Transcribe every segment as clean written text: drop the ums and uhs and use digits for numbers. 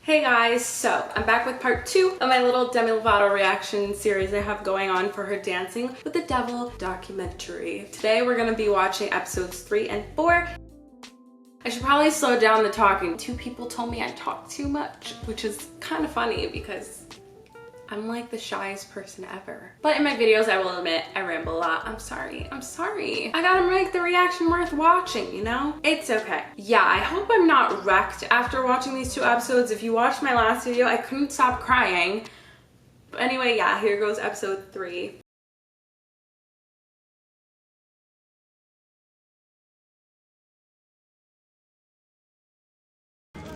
Hey guys, so I'm back with part 2 of my little Demi Lovato reaction series I have going on for her Dancing with the Devil documentary. Today we're going to be watching episodes 3 and 4. I should probably slow down the talking. 2 people told me I talk too much, which is kind of funny because I'm like the shyest person ever. But in my videos, I will admit, I ramble a lot. I'm sorry. I gotta make the reaction worth watching, you know? It's okay. Yeah, I hope I'm not wrecked after watching these 2 episodes. If you watched my last video, I couldn't stop crying. But anyway, yeah, here goes episode 3.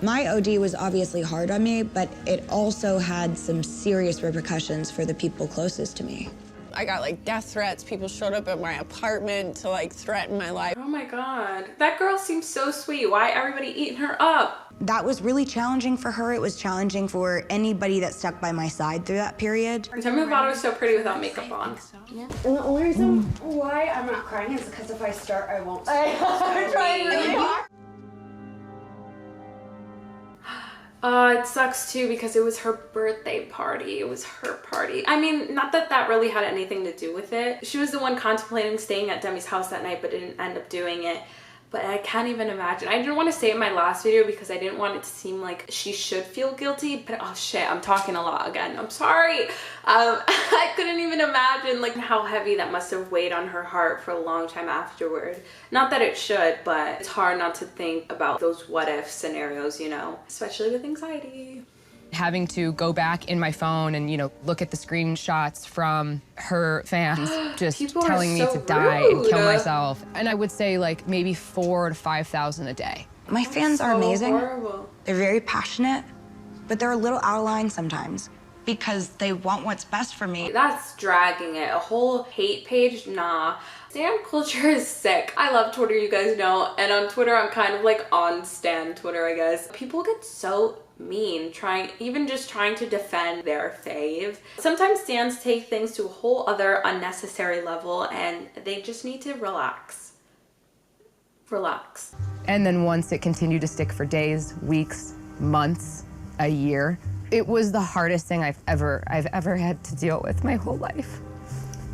My OD was obviously hard on me, but it also had some serious repercussions for the people closest to me. I got like death threats. People showed up at my apartment to like threaten my life. Oh my God. That girl seems so sweet. Why everybody eating her up? That was really challenging for her. It was challenging for anybody that stuck by my side through that period. Demi Lovato is so pretty without makeup on. Yeah. And the only reason why I'm not crying is because if I start, I won't stop. I'm trying really hard. It sucks too because it was her birthday party. It was her party. I mean, not that that really had anything to do with it. She was the one contemplating staying at Demi's house that night but didn't end up doing it. But I can't even imagine. I didn't want to say it in my last video because I didn't want it to seem like she should feel guilty. But oh shit, I'm talking a lot again. I'm sorry. I couldn't even imagine like how heavy that must have weighed on her heart for a long time afterward. Not that it should, but it's hard not to think about those what if scenarios, you know, especially with anxiety. Having to go back in my phone and, you know, look at the screenshots from her fans just telling me to die and kill myself. And I would say like maybe 4,000 to 5,000 a day. My fans are amazing. Horrible. They're very passionate, but they're a little out of line sometimes because they want what's best for me. That's dragging it. A whole hate page? Nah. Stan culture is sick. I love Twitter, you guys know. And on Twitter, I'm kind of like on Stan Twitter, I guess. People get so mean, even just trying to defend their fave. Sometimes stans take things to a whole other unnecessary level and they just need to relax. And then once it continued to stick for days, weeks, months, a year, it was the hardest thing I've ever had to deal with my whole life.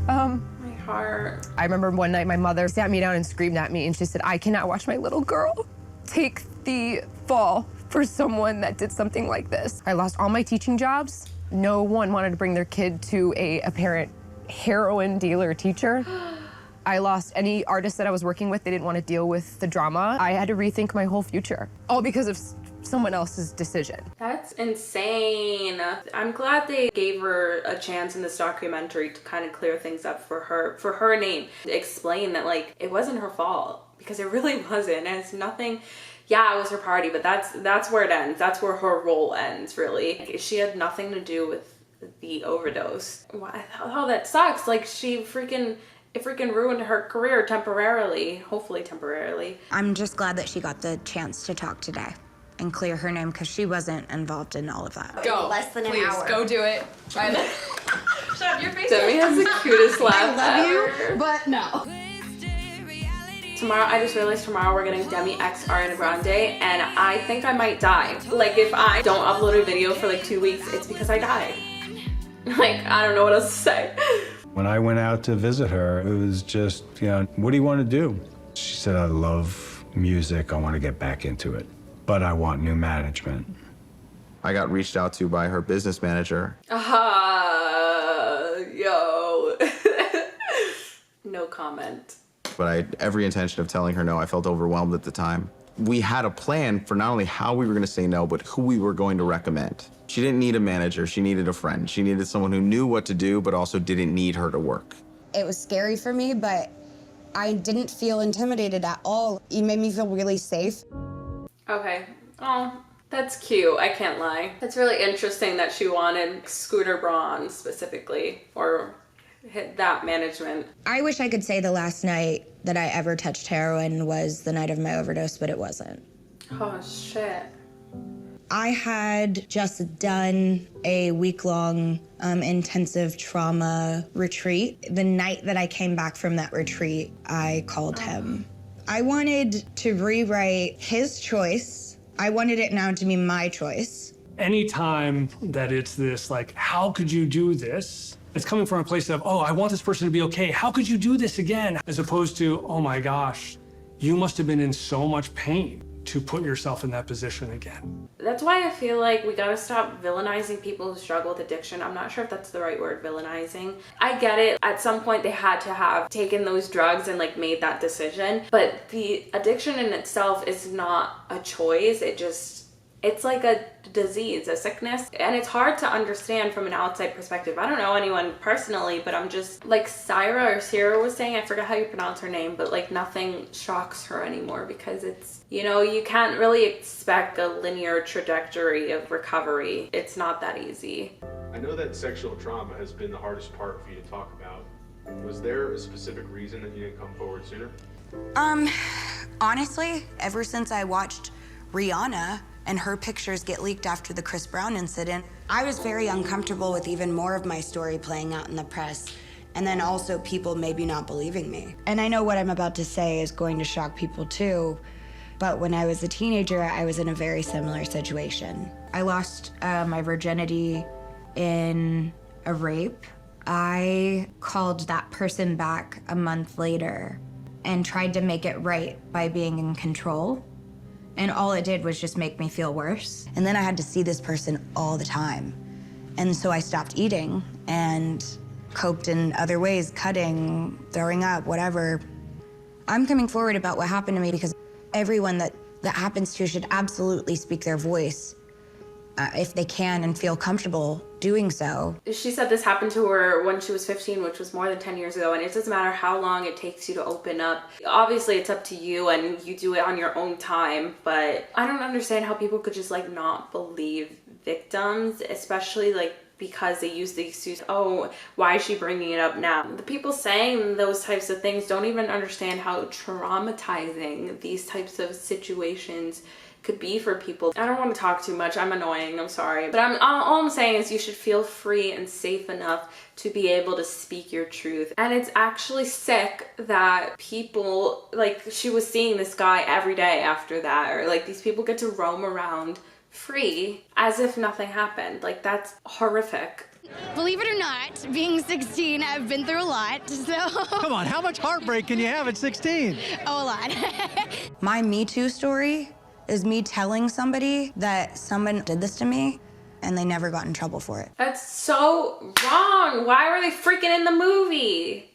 My heart. I remember one night my mother sat me down and screamed at me and she said, I cannot watch my little girl take the fall for someone that did something like this. I lost all my teaching jobs. No one wanted to bring their kid to a apparent heroin dealer teacher. I lost any artists that I was working with. They didn't want to deal with the drama. I had to rethink my whole future, all because of someone else's decision. That's insane. I'm glad they gave her a chance in this documentary to kind of clear things up for her name, to explain that like it wasn't her fault, because it really wasn't. And it's nothing. Yeah, it was her party, but that's where it ends. That's where her role ends, really. She had nothing to do with the overdose. Oh, that sucks. Like it freaking ruined her career temporarily, hopefully temporarily. I'm just glad that she got the chance to talk today and clear her name because she wasn't involved in all of that. Go. Less than Please, an hour. Go do it. Shut up, your face. Demi has the cutest laugh I love ever. you, but no. Tomorrow, I just realized tomorrow we're getting Demi X Ariana Grande, and I think I might die. Like, if I don't upload a video for like 2 weeks, it's because I died. Like, I don't know what else to say. When I went out to visit her, it was just, you know, what do you want to do? She said, I love music, I want to get back into it, but I want new management. I got reached out to by her business manager. Yo. No comment. But I had every intention of telling her no. I felt overwhelmed at the time. We had a plan for not only how we were going to say no, but who we were going to recommend. She didn't need a manager. She needed a friend. She needed someone who knew what to do, but also didn't need her to work. It was scary for me, but I didn't feel intimidated at all. It made me feel really safe. Okay. Oh, that's cute. I can't lie. That's really interesting that she wanted Scooter Braun specifically, or hit that management. I wish I could say the last night that I ever touched heroin was the night of my overdose, but it wasn't. Oh, shit. I had just done a week-long intensive trauma retreat. The night that I came back from that retreat, I called him. I wanted to rewrite his choice. I wanted it now to be my choice. Anytime that it's this, like, how could you do this? It's coming from a place of, oh, I want this person to be okay. How could you do this again? As opposed to, oh my gosh, you must have been in so much pain to put yourself in that position again. That's why I feel like we gotta stop villainizing people who struggle with addiction. I'm not sure if that's the right word, villainizing. I get it. At some point they had to have taken those drugs and like made that decision. But the addiction in itself is not a choice. It's like a disease, a sickness, and it's hard to understand from an outside perspective. I don't know anyone personally, but I'm just like Sarah was saying, I forgot how you pronounce her name, but like nothing shocks her anymore because it's, you know, you can't really expect a linear trajectory of recovery. It's not that easy. I know that sexual trauma has been the hardest part for you to talk about. Was there a specific reason that you didn't come forward sooner? Honestly, ever since I watched Rihanna and her pictures get leaked after the Chris Brown incident, I was very uncomfortable with even more of my story playing out in the press, and then also people maybe not believing me. And I know what I'm about to say is going to shock people too, but when I was a teenager, I was in a very similar situation. I lost my virginity in a rape. I called that person back a month later and tried to make it right by being in control. And all it did was just make me feel worse. And then I had to see this person all the time. And so I stopped eating and coped in other ways, cutting, throwing up, whatever. I'm coming forward about what happened to me because everyone that happens to should absolutely speak their voice if they can and feel comfortable doing so. She said this happened to her when she was 15, which was more than 10 years ago, and it doesn't matter how long it takes you to open up. Obviously, it's up to you and you do it on your own time, but I don't understand how people could just like not believe victims, especially like because they use the excuse, oh, why is she bringing it up now? The people saying those types of things don't even understand how traumatizing these types of situations could be for people. I don't want to talk too much. I'm annoying. I'm sorry. But all I'm saying is you should feel free and safe enough to be able to speak your truth. And it's actually sick that people, like she was seeing this guy every day after that, or like these people get to roam around free as if nothing happened. Like that's horrific. Believe it or not, being 16, I've been through a lot, so. Come on, how much heartbreak can you have at 16? Oh, a lot. My Me Too story is me telling somebody that someone did this to me and they never got in trouble for it. That's so wrong. Why were they freaking in the movie?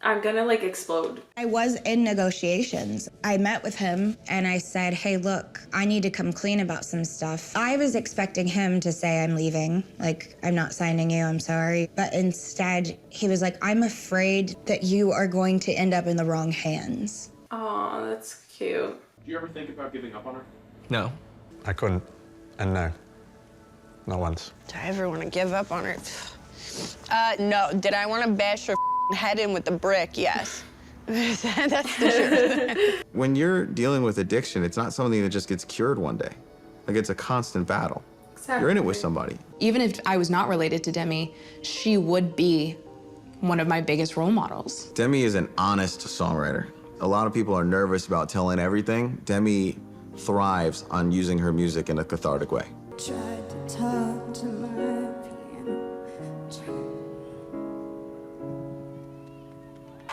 I'm gonna like explode. I was in negotiations. I met with him and I said, hey, look, I need to come clean about some stuff. I was expecting him to say I'm leaving, like, I'm not signing you, I'm sorry. But instead, he was like, I'm afraid that you are going to end up in the wrong hands. Oh, that's cute. Do you ever think about giving up on her? No, I couldn't. And no, not once. Do I ever want to give up on her? No. Did I want to bash her head in with the brick? Yes. That's the truth. When you're dealing with addiction, it's not something that just gets cured one day. Like, it's a constant battle. Exactly. You're in it with somebody. Even if I was not related to Demi, she would be one of my biggest role models. Demi is an honest songwriter. A lot of people are nervous about telling everything. Demi thrives on using her music in a cathartic way. Tried to talk to my piano.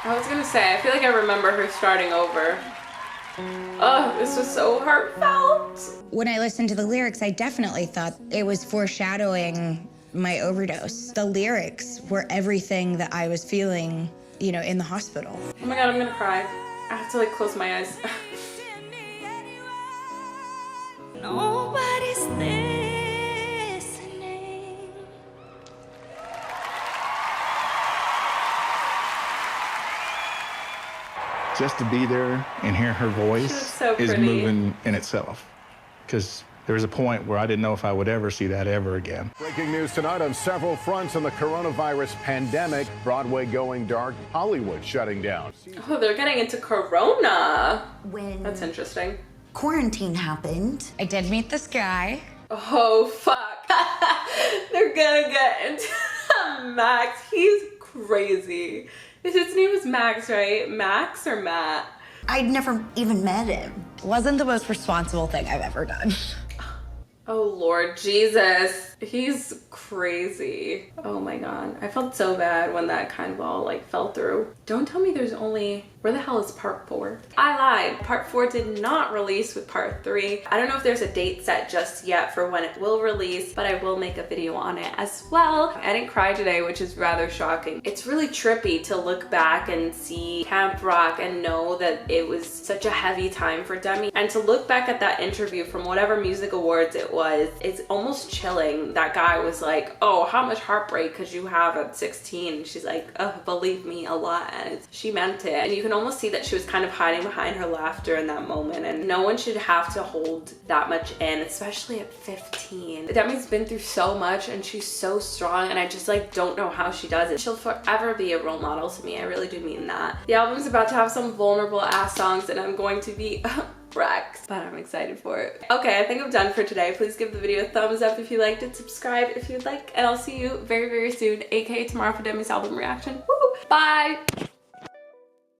I was gonna say, I feel like I remember her starting over. Oh, this was so heartfelt. When I listened to the lyrics, I definitely thought it was foreshadowing my overdose. The lyrics were everything that I was feeling, you know, in the hospital. Oh my God, I'm gonna cry. I have to like close my eyes. Nobody's listening. Just to be there and hear her voice so is pretty. moving in itself. Because there was a point where I didn't know if I would ever see that ever again. Breaking news tonight on several fronts on the coronavirus pandemic. Broadway going dark, Hollywood shutting down. Oh, they're getting into Corona. When That's interesting. quarantine happened, I did meet this guy. Oh, fuck. They're gonna get into Max. He's crazy. His name is Max, right? Max or Matt? I'd never even met him. Wasn't the most responsible thing I've ever done. Oh Lord Jesus, he's crazy. Oh my God, I felt so bad when that kind of all like fell through. Don't tell me there's only, where the hell is part 4? I lied, part 4 did not release with part 3. I don't know if there's a date set just yet for when it will release, but I will make a video on it as well. I didn't cry today, which is rather shocking. It's really trippy to look back and see Camp Rock and know that it was such a heavy time for Demi, and to look back at that interview from whatever music awards it was, it's almost chilling. That guy was like, oh, how much heartbreak could you have at 16? She's like, oh, believe me, a lot. And she meant it. And you can almost see that she was kind of hiding behind her laughter in that moment. And no one should have to hold that much in, especially at 15. Demi's been through so much and she's so strong, and I just like don't know how she does it. She'll forever be a role model to me. I really do mean that. The album's about to have some vulnerable ass songs and I'm going to be wrecked, but I'm excited for it. Okay, I think I'm done for today. Please give the video a thumbs up if you liked it, subscribe if you'd like, and I'll see you very, very soon, aka tomorrow for Demi's album reaction. Woo! Bye!